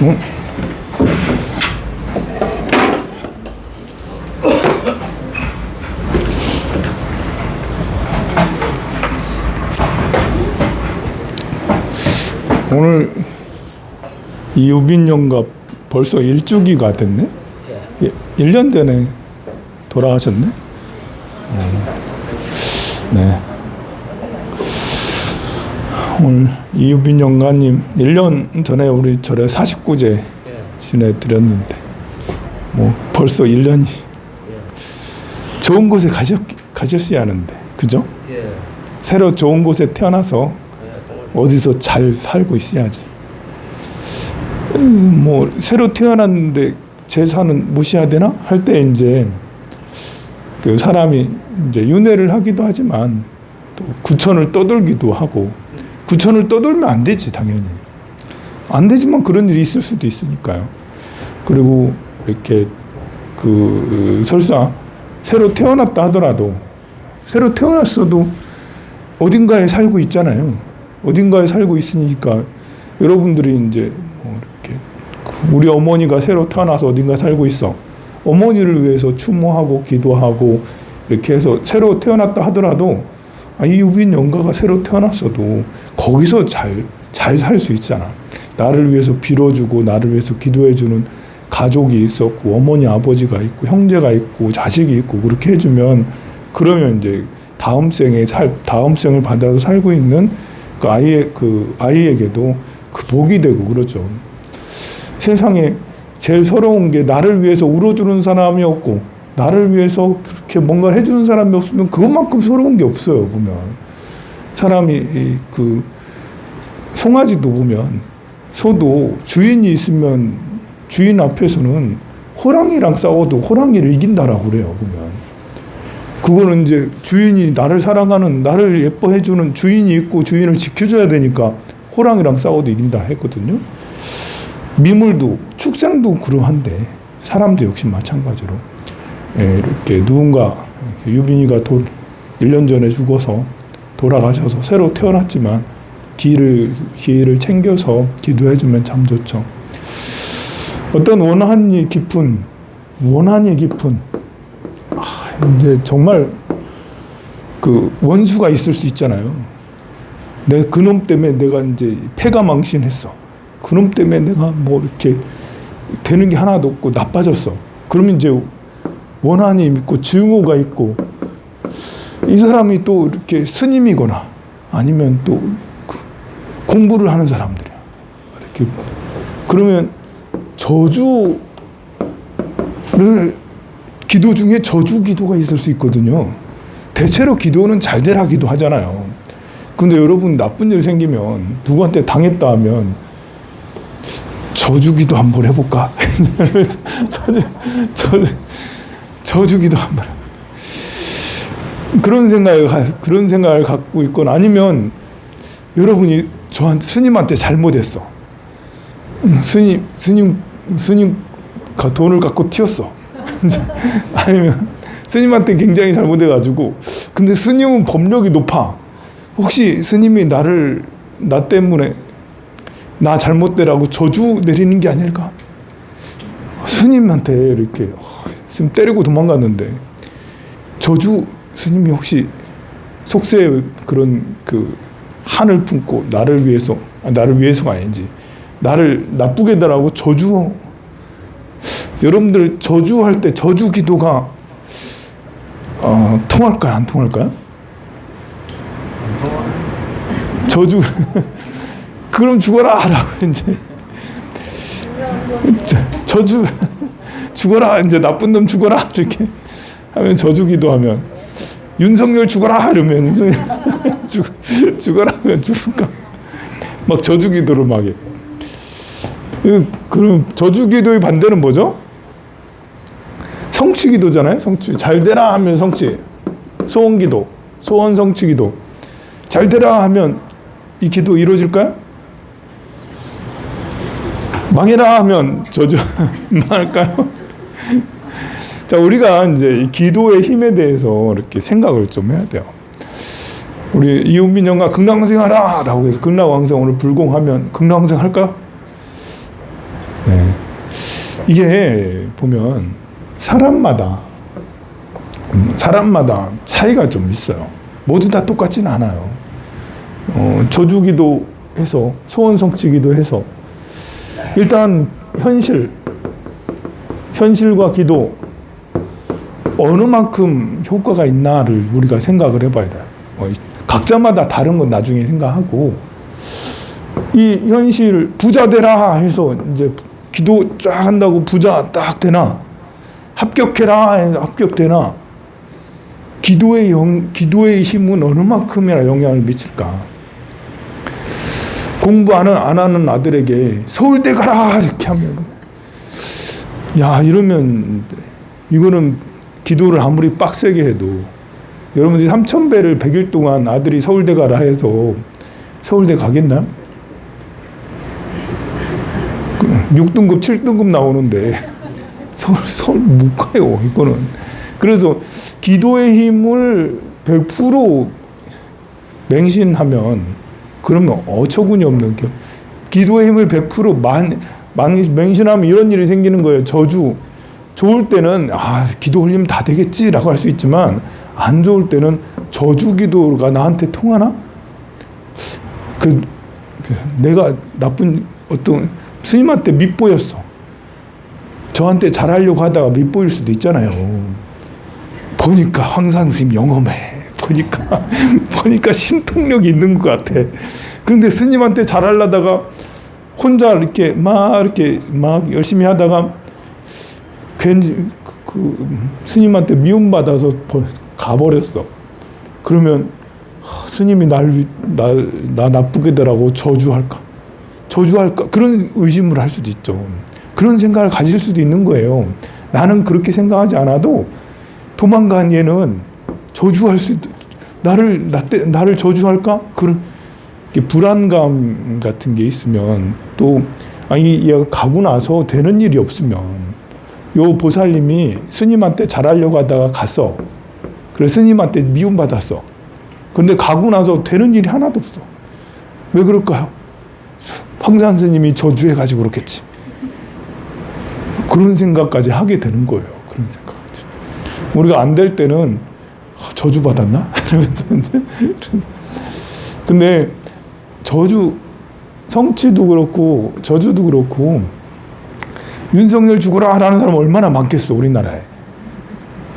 응? 오늘 이유빈 영가 벌써 일주기가 됐네? 1년 전에 돌아가셨네? 네. 오늘 이유빈 영가님 1년 전에 우리 절에 49제 지내드렸는데 뭐 벌써 1년이 좋은 곳에 가셨어야 하는데 그죠? 새로 좋은 곳에 태어나서 어디서 잘 살고 있어야지. 뭐 새로 태어났는데 제사는 모셔야 되나 할 때 이제 그 사람이 이제 윤회를 하기도 하지만 또 구천을 떠돌기도 하고, 구천을 떠돌면 안 되지 당연히 안 되지만 그런 일이 있을 수도 있으니까요. 그리고 이렇게 그 설사 새로 태어났다 하더라도 새로 태어났어도 어딘가에 살고 있잖아요. 어딘가에 살고 있으니까 여러분들이 이제 뭐 이렇게 우리 어머니가 새로 태어나서 어딘가 살고 있어. 어머니를 위해서 추모하고 기도하고 이렇게 해서 새로 태어났다 하더라도 이유빈 영가가 새로 태어났어도 거기서 잘 살 수 있잖아. 나를 위해서 빌어주고 나를 위해서 기도해주는 가족이 있었고 어머니 아버지가 있고 형제가 있고 자식이 있고 그렇게 해주면 그러면 이제 다음 생을 받아서 살고 있는 그 아이에게도 그 복이 되고 그렇죠. 세상에 제일 서러운 게 나를 위해서 울어주는 사람이 없고 나를 위해서 그렇게 뭔가를 해주는 사람이 없으면 그것만큼 서러운 게 없어요. 보면 사람이 그 송아지도 보면 소도 주인이 있으면 주인 앞에서는 호랑이랑 싸워도 호랑이를 이긴다라고 그래요. 보면 그거는 이제 주인이 나를 사랑하는 나를 예뻐해주는 주인이 있고 주인을 지켜줘야 되니까 호랑이랑 싸워도 이긴다 했거든요. 미물도 축생도 그러한데 사람도 역시 마찬가지로 이렇게 누군가 유빈이가 1년 전에 죽어서 돌아가셔서 새로 태어났지만 기회를 챙겨서 기도해주면 참 좋죠. 어떤 원한이 깊은 이제 정말 그 원수가 있을 수 있잖아요. 내 그놈 때문에 내가 이제 패가 망신했어. 그놈 때문에 내가 뭐 이렇게 되는 게 하나도 없고 나빠졌어. 그러면 이제 원한이 있고 증오가 있고 이 사람이 또 이렇게 스님이거나 아니면 또 공부를 하는 사람들이야. 이렇게 그러면 저주를 기도 중에 저주 기도가 있을 수 있거든요. 대체로 기도는 잘 되라 기도하잖아요. 근데 여러분 나쁜 일 생기면 누구한테 당했다 하면 저주 기도 한번 해볼까? 저주 기도 한번. 그런 생각을 갖고 있거나 아니면 여러분이 스님한테 잘못했어. 스님가 돈을 갖고 튀었어. 아니면 스님한테 굉장히 잘못해가지고 근데 스님은 법력이 높아. 혹시 스님이 나 때문에 나 잘못되라고 저주 내리는 게 아닐까? 스님한테 이렇게 스님 때리고 도망갔는데 스님이 혹시 속세에 그런 그 한을 품고 나를 위해서가 아니지 나를 나쁘게 해달라고 여러분들 저주할 때 저주 기도가 통할까요? 안 통할까요? 저주 그럼 죽어라 라고 이제 저주 죽어라 이제 나쁜 놈 죽어라 이렇게 하면 저주 기도하면 윤석열 죽어라 이러면 죽어라 하면 죽을까 막 저주 기도를 막 해. 그럼 저주 기도의 반대는 뭐죠? 성취 기도잖아요. 성취 잘 되라 하면 성취 소원 기도 소원 성취 기도 잘 되라 하면 이 기도 이루어질까요? 망해라 하면 저주 망할까요? 자, 우리가 이제 이 기도의 힘에 대해서 이렇게 생각을 좀 해야 돼요. 우리 이유빈 영가 극락왕생하라 라고 해서 극락왕생 오늘 불공하면 극락왕생 할까? 네. 이게 보면 사람마다 차이가 좀 있어요. 모두 다 똑같지는 않아요. 저주기도 해서 소원 성취기도 해서 일단 현실과 기도 어느 만큼 효과가 있나를 우리가 생각을 해봐야 돼요. 각자마다 다른 건 나중에 생각하고 이 현실 부자 되라 해서 이제 기도 쫙 한다고 부자 딱 되나? 합격해라 해서 합격되나? 기도의 힘은 어느 만큼이나 영향을 미칠까? 공부 안 하는 아들에게 서울대 가라 이렇게 하면 야 이러면 이거는 기도를 아무리 빡세게 해도 여러분들이 3,000배를 100일 동안 아들이 서울대 가라 해서 서울대 가겠나? 6등급 7등급 나오는데 서울 못 가요 이거는. 그래서 기도의 힘을 100% 맹신하면 그러면 어처구니 없는 기도의 힘을 100% 맹신하면 이런 일이 생기는 거예요. 저주. 좋을 때는 기도 올리면 다 되겠지라고 할 수 있지만 안 좋을 때는 저주 기도가 나한테 통하나? 내가 나쁜 어떤 스님한테 밉보였어. 저한테 잘하려고 하다가 밉보일 수도 있잖아요. 보니까 황산 스님 영험해. 보니까 신통력이 있는 것 같아. 그런데 스님한테 잘하려다가 혼자 이렇게 막 열심히 하다가 괜히 스님한테 미움받아서 가버렸어. 그러면 스님이 나 나쁘게 되라고 저주할까? 그런 의심을 할 수도 있죠. 그런 생각을 가질 수도 있는 거예요. 나는 그렇게 생각하지 않아도 도망간 얘는 저주할 수도, 나를 저주할까? 그런 불안감 같은 게 있으면 또 얘가 가고 나서 되는 일이 없으면 요 보살님이 스님한테 잘하려고 하다가 갔어. 그래서 스님한테 미움받았어. 그런데 가고 나서 되는 일이 하나도 없어. 왜 그럴까요? 황산 스님이 저주해가지고 그렇겠지. 그런 생각까지 하게 되는 거예요. 그런 생각까지. 우리가 안 될 때는 저주받았나? 근데 성취도 그렇고 저주도 그렇고 윤석열 죽어라 라는 사람 얼마나 많겠어 우리나라에.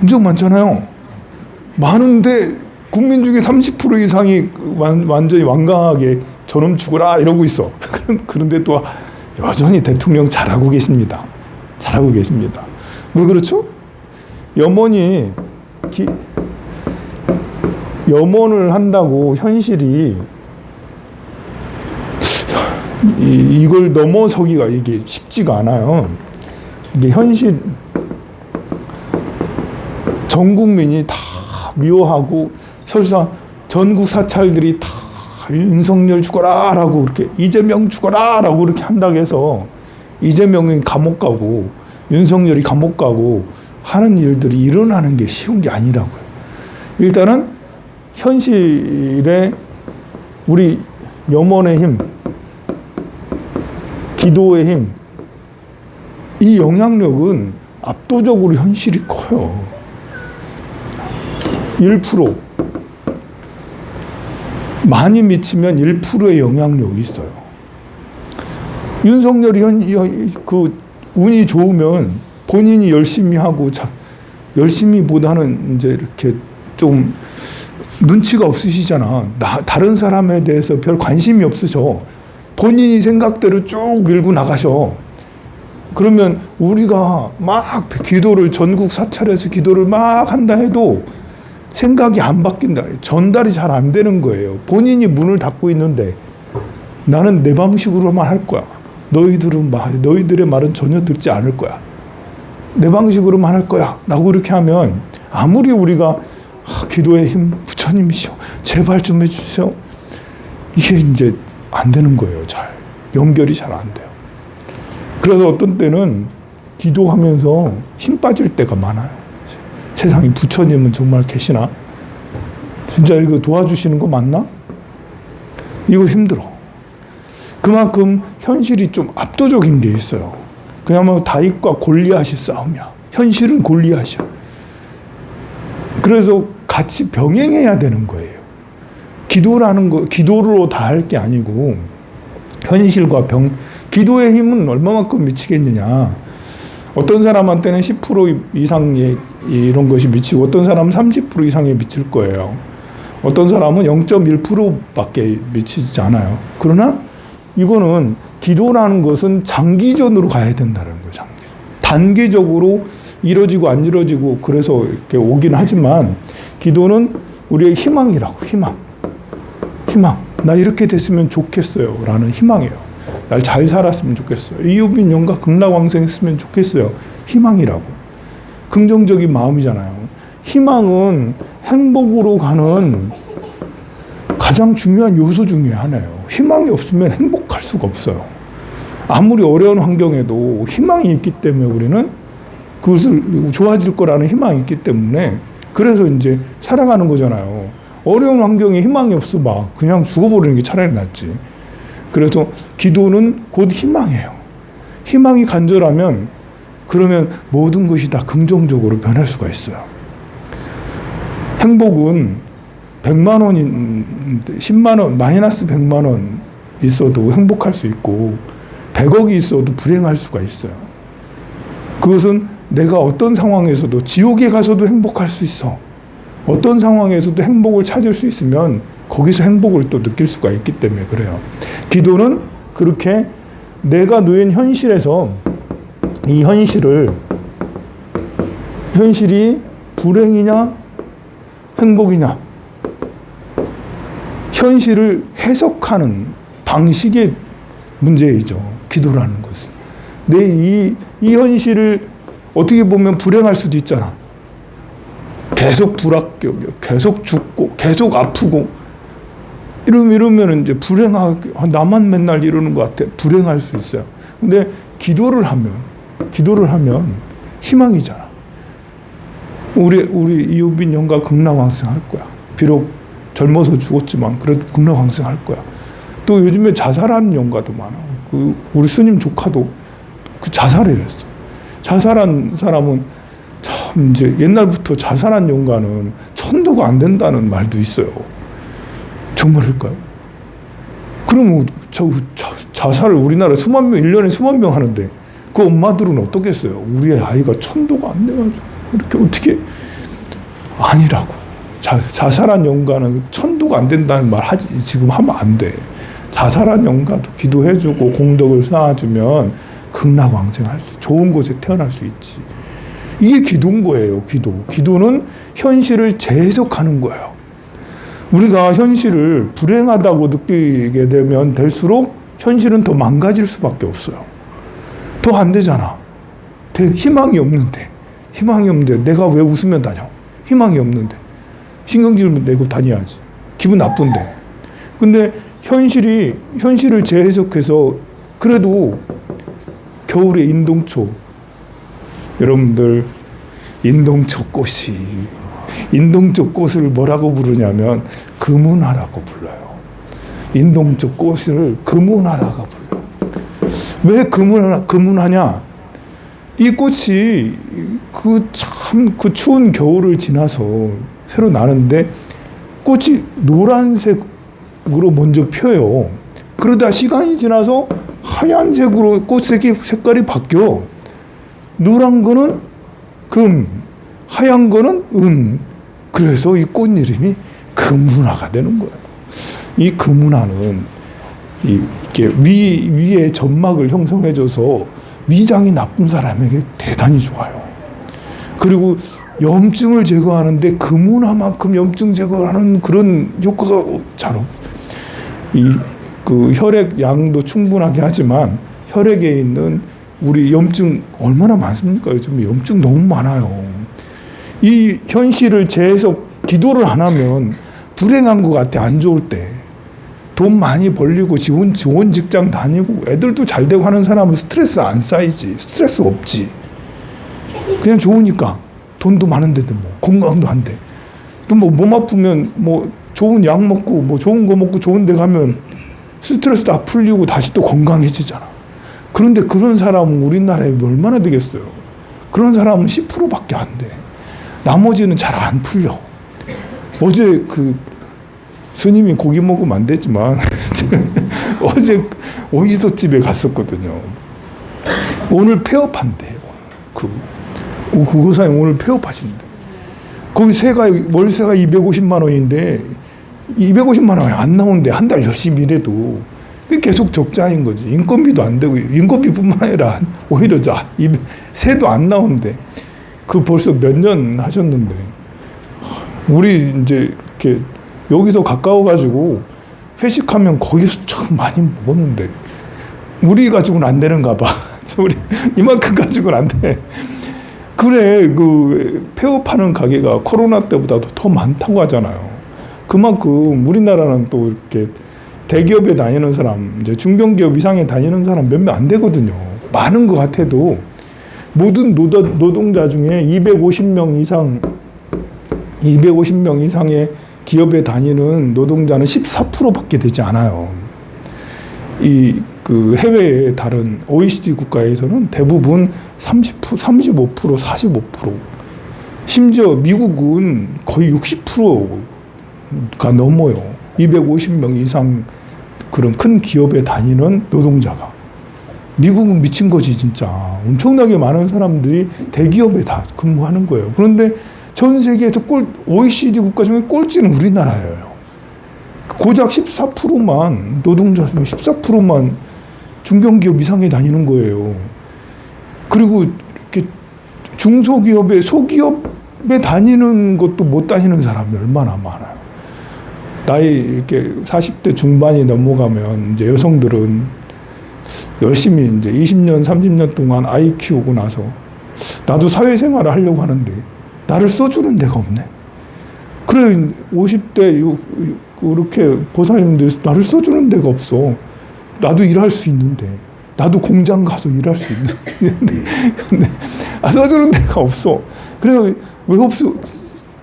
엄청 많잖아요. 많은데 국민 중에 30% 이상이 완전히 완강하게 저놈 죽어라 이러고 있어. 그런데 또 여전히 대통령 잘하고 계십니다. 왜 그렇죠? 염원을 한다고 현실이 이걸 넘어서기가 이게 쉽지가 않아요. 이게 현실 전 국민이 다 미워하고 설사 전국 사찰들이 다 윤석열 죽어라라고 이렇게 이재명 죽어라라고 이렇게 한다고 해서 이재명이 감옥 가고 윤석열이 감옥 가고 하는 일들이 일어나는 게 쉬운 게 아니라고요. 일단은 현실에 우리 염원의 힘, 기도의 힘, 이 영향력은 압도적으로 현실이 커요. 1% 많이 미치면 1%의 영향력이 있어요. 윤석열이 운이 좋으면 본인이 열심히 하고 열심히보다는 이제 이렇게 좀 눈치가 없으시잖아. 다른 사람에 대해서 별 관심이 없으셔. 본인이 생각대로 쭉 밀고 나가셔. 그러면 우리가 막 기도를 전국 사찰에서 기도를 막 한다 해도 생각이 안 바뀐다. 전달이 잘 안 되는 거예요. 본인이 문을 닫고 있는데 나는 내 방식으로만 할 거야. 너희들의 말은 전혀 듣지 않을 거야. 내 방식으로만 할 거야. 라고 이렇게 하면 아무리 우리가 기도의 힘, 부처님이시여 제발 좀 해주세요. 이게 이제 안 되는 거예요. 연결이 잘 안 돼요. 그래서 어떤 때는 기도하면서 힘 빠질 때가 많아요. 세상에 부처님은 정말 계시나? 진짜 이거 도와주시는 거 맞나? 이거 힘들어. 그만큼 현실이 좀 압도적인 게 있어요. 그야말로 다윗과 골리앗이 싸움이야. 현실은 골리앗이야. 그래서 같이 병행해야 되는 거예요. 기도라는 거, 기도로 다 할 게 아니고 현실과 기도의 힘은 얼마만큼 미치겠느냐. 어떤 사람한테는 10% 이상의 이런 것이 미치고 어떤 사람은 30% 이상에 미칠 거예요. 어떤 사람은 0.1%밖에 미치지 않아요. 그러나 이거는 기도라는 것은 장기전으로 가야 된다는 거예요. 장기전. 단계적으로 이루어지고 안 이루어지고 그래서 이렇게 오긴 하지만 기도는 우리의 희망이라고. 희망. 나 이렇게 됐으면 좋겠어요 라는 희망이에요. 날 잘 살았으면 좋겠어요. 이웃빈 영가 극락왕생했으면 좋겠어요. 희망이라고. 긍정적인 마음이잖아요. 희망은 행복으로 가는 가장 중요한 요소 중에 하나예요. 희망이 없으면 행복할 수가 없어요. 아무리 어려운 환경에도 희망이 있기 때문에 우리는 그것을 좋아질 거라는 희망이 있기 때문에 그래서 이제 살아가는 거잖아요. 어려운 환경에 희망이 없으면 그냥 죽어버리는 게 차라리 낫지. 그래서 기도는 곧 희망이에요. 희망이 간절하면 그러면 모든 것이 다 긍정적으로 변할 수가 있어요. 행복은 100만 원인 10만 원 마이너스 100만 원 있어도 행복할 수 있고 100억이 있어도 불행할 수가 있어요. 그것은 내가 어떤 상황에서도 지옥에 가서도 행복할 수 있어. 어떤 상황에서도 행복을 찾을 수 있으면 거기서 행복을 또 느낄 수가 있기 때문에 그래요. 기도는 그렇게 내가 놓인 현실에서 이 현실이 불행이냐 행복이냐 현실을 해석하는 방식의 문제이죠. 기도라는 것은. 이 현실을 어떻게 보면 불행할 수도 있잖아. 계속 불합격이요. 계속 죽고, 계속 아프고, 이러면 이제 불행하게, 나만 맨날 이러는 것 같아. 불행할 수 있어요. 근데 기도를 하면 희망이잖아. 우리 이웃빈 영가 극락왕생 할 거야. 비록 젊어서 죽었지만, 그래도 극락왕생 할 거야. 또 요즘에 자살한 영가도 많아. 우리 스님 조카도 자살을 했어. 자살한 사람은 참 이제 옛날부터 자살한 영가는 천도가 안 된다는 말도 있어요. 정말일까요? 그러면 자살을 우리나라 1년에 수만 명 하는데 그 엄마들은 어떻겠어요? 우리의 아이가 천도가 안 돼가지고 이렇게 어떻게 아니라고. 자살한 영가는 천도가 안 된다는 말 지금 하면 안 돼. 자살한 영가도 기도해주고 공덕을 쌓아주면 극락왕생할 수, 좋은 곳에 태어날 수 있지. 이게 기도인 거예요. 기도는 현실을 재해석하는 거예요. 우리가 현실을 불행하다고 느끼게 되면 될수록 현실은 더 망가질 수밖에 없어요. 더 안 되잖아. 희망이 없는데 내가 왜 웃으면 다녀? 희망이 없는데 신경질 내고 다녀야지. 기분 나쁜데. 근데 현실을 재해석해서 그래도 겨울에 인동초, 여러분들 인동초 꽃을 뭐라고 부르냐면 금운하라고 불러요. 인동초 꽃을 금운하라고 불러요. 왜 금운하냐? 이 꽃이 그 추운 겨울을 지나서 새로 나는데 꽃이 노란색으로 먼저 펴요. 그러다 시간이 지나서 하얀색으로 꽃 색깔이 바뀌어. 노란 거는 금, 하얀 거는 은. 그래서 이 꽃 이름이 금운하가 되는 거예요. 이 금운하는 이렇게 위에 점막을 형성해줘서 위장이 나쁜 사람에게 대단히 좋아요. 그리고 염증을 제거하는데 금운하만큼 염증 제거하는 그런 효과가 잘 없어요. 그 혈액 양도 충분하게 하지만 혈액에 있는 우리 염증 얼마나 많습니까? 요즘 염증 너무 많아요. 이 현실을 재해석 기도를 안 하면 불행한 것 같아. 안 좋을 때 돈 많이 벌리고 좋은 직장 다니고 애들도 잘 되고 하는 사람은 스트레스 안 쌓이지. 스트레스 없지. 그냥 좋으니까 돈도 많은데도 뭐 건강도 한데 또 뭐 몸 아프면 뭐 좋은 약 먹고 뭐 좋은 거 먹고 좋은 데 가면 스트레스 다 풀리고 다시 또 건강해지잖아. 그런데 그런 사람은 우리나라에 얼마나 되겠어요? 그런 사람은 10%밖에 안 돼. 나머지는 잘 안 풀려. 어제 그 스님이 고기 먹으면 안 되지만 어제 오이소집에 갔었거든요. 오늘 폐업한대. 그 사장님 오늘 폐업하신대. 거기 월세가 250만 원인데 250만 원이 안 나오는데 한 달 열심히 일해도 계속 적자인 거지. 인건비도 안 되고 인건비뿐만 아니라 오히려 세도 안 나오는데 그 벌써 몇 년 하셨는데 우리 이제 이렇게 여기서 가까워가지고 회식하면 거기서 참 많이 먹었는데 우리 가지고는 안 되는가 봐. 우리 이만큼 가지고는 안 돼. 그래 그 폐업하는 가게가 코로나 때보다도 더 많다고 하잖아요. 그만큼 우리나라는 또 이렇게 대기업에 다니는 사람, 이제 중견기업 이상에 다니는 사람 몇 명 안 되거든요. 많은 것 같아도 모든 노동자 중에 250명 이상의 기업에 다니는 노동자는 14%밖에 되지 않아요. 그 해외의 다른 OECD 국가에서는 대부분 30%, 35%, 45%, 심지어 미국은 거의 60%가 넘어요. 250명 이상 그런 큰 기업에 다니는 노동자가. 미국은 미친 거지 진짜. 엄청나게 많은 사람들이 대기업에 다 근무하는 거예요. 그런데 전 세계에서 OECD 국가 중에 꼴찌는 우리나라예요. 고작 14%만 노동자 중에 14%만 중견기업 이상에 다니는 거예요. 그리고 이렇게 중소기업에 소기업에 다니는 것도 못 다니는 사람이 얼마나 많아요. 나이 이렇게 40대 중반이 넘어가면 이제 여성들은 열심히 이제 20년, 30년 동안 아이 키우고 나서 나도 사회생활을 하려고 하는데 나를 써주는 데가 없네. 그래 50대 이렇게 보살님들 나를 써주는 데가 없어. 나도 일할 수 있는데 나도 공장 가서 일할 수 있는데 근데 써주는 데가 없어. 그래 왜 없어?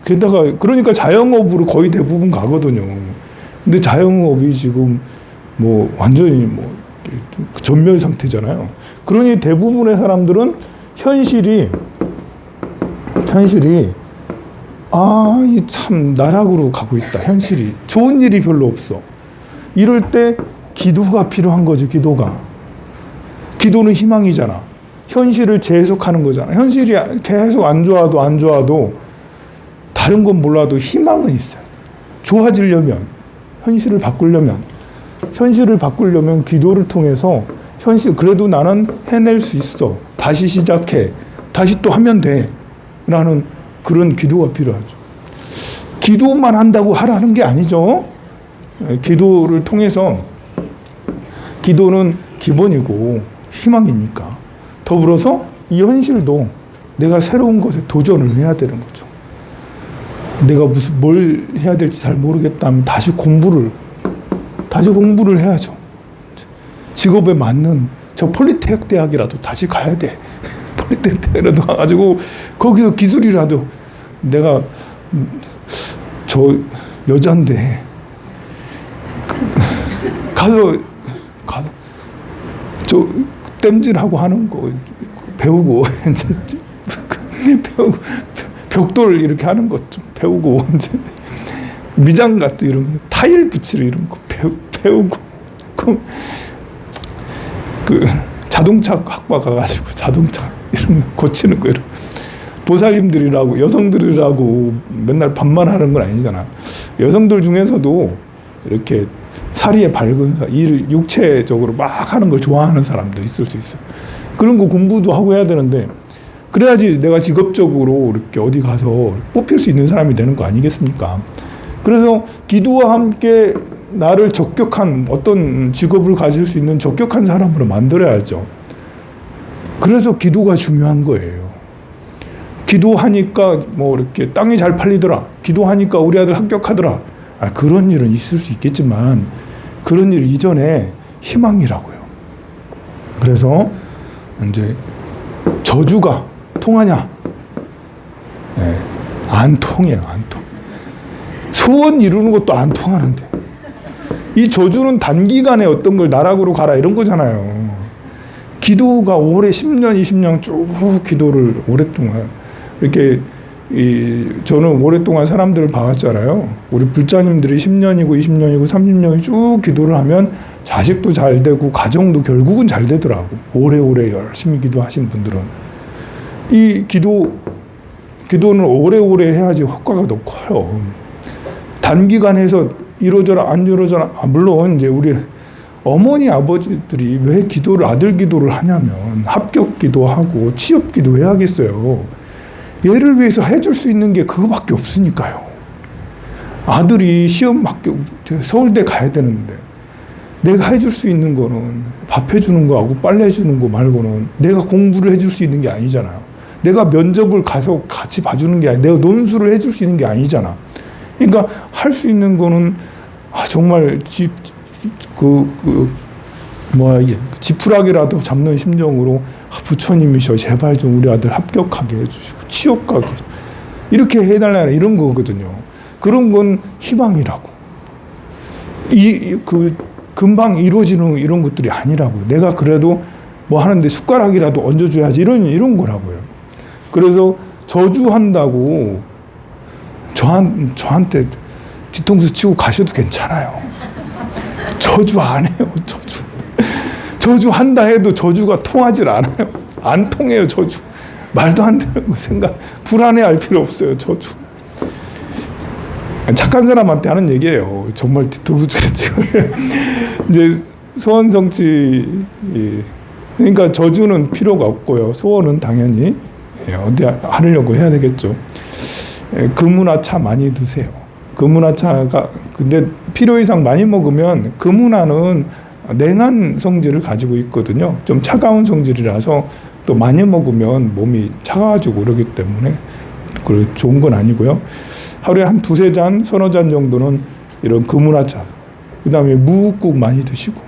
게다가 그러니까 자영업으로 거의 대부분 가거든요. 근데 자영업이 지금 뭐 완전히 뭐 전멸 상태잖아요. 그러니 대부분의 사람들은 현실이 이 참 나락으로 가고 있다. 현실이 좋은 일이 별로 없어. 이럴 때 기도가 필요한 거지. 기도는 희망이잖아. 현실을 재해석하는 거잖아. 현실이 계속 안 좋아도 다른 건 몰라도 희망은 있어요. 좋아지려면 현실을 바꾸려면 기도를 통해서 그래도 나는 해낼 수 있어. 다시 시작해. 다시 또 하면 돼. 라는 그런 기도가 필요하죠. 기도만 한다고 하라는 게 아니죠. 기도를 통해서 기도는 기본이고 희망이니까 더불어서 이 현실도 내가 새로운 것에 도전을 해야 되는 거죠. 내가 뭘 해야 될지 잘 모르겠다면 다시 공부를 해야죠. 직업에 맞는 저 폴리테크 대학이라도 다시 가야 돼. 폴리테크 대학이라도 가가지고 거기서 기술이라도 내가 저 여잔데 가서 저 땜질하고 하는 거 배우고 벽돌 이렇게 하는 것 좀 배우고 이제 미장 같은 이런 거, 타일 붙이는 이런 거 배우고 그 자동차 학과 가가지고 자동차 이런 거 고치는 거 이런 보살님들이라고 여성들이라고 맨날 반말하는 건 아니잖아. 여성들 중에서도 이렇게 사리에 밝은 일을 육체적으로 막 하는 걸 좋아하는 사람도 있을 수 있어. 그런 거 공부도 하고 해야 되는데 그래야지 내가 직업적으로 이렇게 어디 가서 뽑힐 수 있는 사람이 되는 거 아니겠습니까? 그래서 기도와 함께 나를 적격한 어떤 직업을 가질 수 있는 적격한 사람으로 만들어야죠. 그래서 기도가 중요한 거예요. 기도하니까 뭐 이렇게 땅이 잘 팔리더라. 기도하니까 우리 아들 합격하더라. 그런 일은 있을 수 있겠지만 그런 일 이전에 희망이라고요. 그래서 이제 저주가 통하냐? 네, 안 통해요. 안 통. 소원 이루는 것도 안 통하는데 이 저주는 단기간에 어떤 걸 나락으로 가라 이런 거잖아요. 기도가 오래 10년, 20년 쭉 기도를 오랫동안 이렇게 저는 오랫동안 사람들을 봐왔잖아요. 우리 불자님들이 10년이고 20년이고 30년이 쭉 기도를 하면 자식도 잘 되고 가정도 결국은 잘 되더라고. 오래오래 열심히 기도하신 분들은. 이 기도는 오래오래 해야지 효과가 더 커요. 단기간에서 이러저러 안 이러저러, 물론 이제 우리 어머니 아버지들이 왜 아들 기도를 하냐면 합격 기도하고 취업 기도 해야겠어요. 얘를 위해서 해줄 수 있는 게 그거밖에 없으니까요. 아들이 시험 서울대 가야 되는데 내가 해줄 수 있는 거는 밥 해주는 거하고 빨래 해주는 거 말고는 내가 공부를 해줄 수 있는 게 아니잖아요. 내가 면접을 가서 같이 봐주는 게 아니라 내가 논술을 해줄 수 있는 게 아니잖아. 그러니까 할 수 있는 거는 정말 지푸라기라도 잡는 심정으로 부처님이셔 제발 좀 우리 아들 합격하게 해주시고 취업 가게 이렇게 해달라는 이런 거거든요. 그런 건 희망이라고. 금방 이루어지는 이런 것들이 아니라고요. 내가 그래도 뭐 하는데 숟가락이라도 얹어줘야지 이런 거라고요. 그래서 저주한다고 저한테 뒤통수 치고 가셔도 괜찮아요. 저주 안 해요. 저주한다 해도 저주가 통하질 않아요. 안 통해요. 저주. 말도 안 되는 거 불안해할 필요 없어요. 저주. 착한 사람한테 하는 얘기예요. 정말 뒤통수 치고 이제 소원 성취 그러니까 저주는 필요가 없고요. 소원은 당연히 어디 하려고 해야 되겠죠. 금운화차 많이 드세요. 금운화차가 근데 필요 이상 많이 먹으면 금운화는 냉한 성질을 가지고 있거든요. 좀 차가운 성질이라서 또 많이 먹으면 몸이 차가워지고 그러기 때문에 좋은 건 아니고요. 하루에 한 두세 잔, 서너 잔 정도는 이런 금운화차. 그 다음에 무국 많이 드시고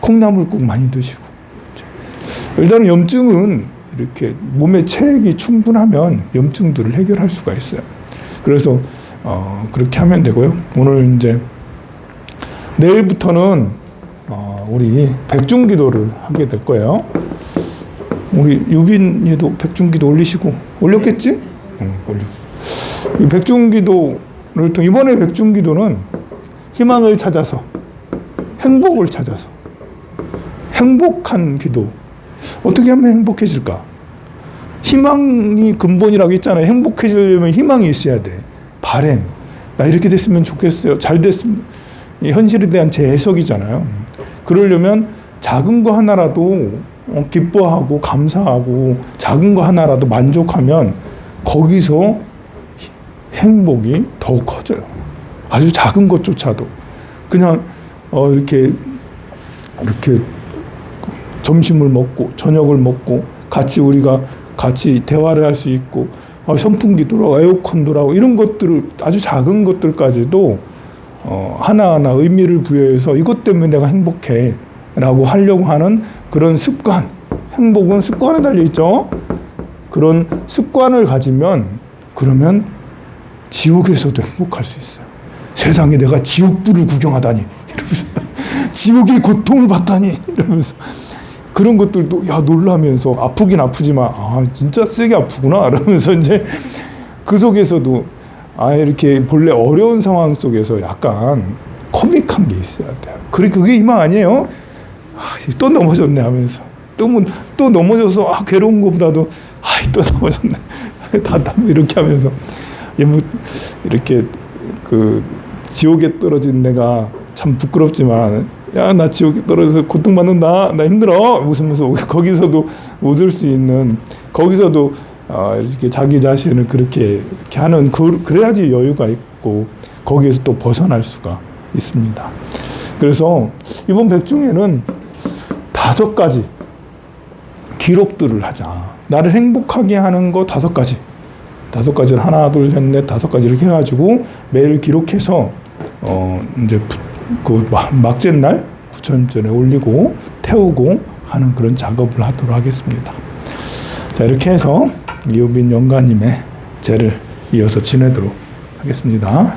콩나물국 많이 드시고. 일단은 염증은 이렇게 몸에 체액이 충분하면 염증들을 해결할 수가 있어요. 그래서 그렇게 하면 되고요. 오늘 이제 내일부터는 우리 백중기도를 하게 될 거예요. 우리 유빈이도 백중기도 올렸겠지? 이 백중기도를 통해 이번에 백중기도는 희망을 찾아서 행복을 찾아서 행복한 기도. 어떻게 하면 행복해질까? 희망이 근본이라고 했잖아요. 행복해지려면 희망이 있어야 돼. 바램. 나 이렇게 됐으면 좋겠어요. 잘 됐으면. 현실에 대한 제 해석이잖아요. 그러려면 작은 거 하나라도 기뻐하고 감사하고 작은 거 하나라도 만족하면 거기서 행복이 더 커져요. 아주 작은 것조차도. 그냥 이렇게 점심을 먹고 저녁을 먹고 우리가 같이 대화를 할 수 있고 선풍기 돌아가고 에어컨 돌아가고 이런 것들을 아주 작은 것들까지도 하나하나 의미를 부여해서 이것 때문에 내가 행복해 라고 하려고 하는 그런 습관. 행복은 습관에 달려있죠. 그런 습관을 가지면 그러면 지옥에서도 행복할 수 있어요. 세상에 내가 지옥불을 구경하다니 이러면서 지옥의 고통을 받다니 이러면서 그런 것들도 놀라면서 아프긴 아프지만 진짜 세게 아프구나 이러면서 이제 그 속에서도 이렇게 본래 어려운 상황 속에서 약간 코믹한 게 있어야 돼요. 그게 희망 아니에요? 또 넘어졌네 하면서 또 넘어져서 괴로운 것보다도 또 넘어졌네 다 이렇게 하면서 이렇게 지옥에 떨어진 내가 참 부끄럽지만 나 지옥에 떨어져서 고통받는다 나 힘들어 웃으면서 거기서도 웃을 수 있는 거기서도 이렇게 자기 자신을 그렇게 하는 그래야지 여유가 있고 거기에서 또 벗어날 수가 있습니다. 그래서 이번 백중에는 5가지 기록들을 하자. 나를 행복하게 하는 거 5가지. 5가지를 하나, 둘, 셋, 넷, 5가지 이렇게 해가지고 매일 기록해서 이제 막째 날 부처님전에 올리고 태우고 하는 그런 작업을 하도록 하겠습니다. 자, 이렇게 해서 이우빈 영가님의 제를 이어서 지내도록 하겠습니다.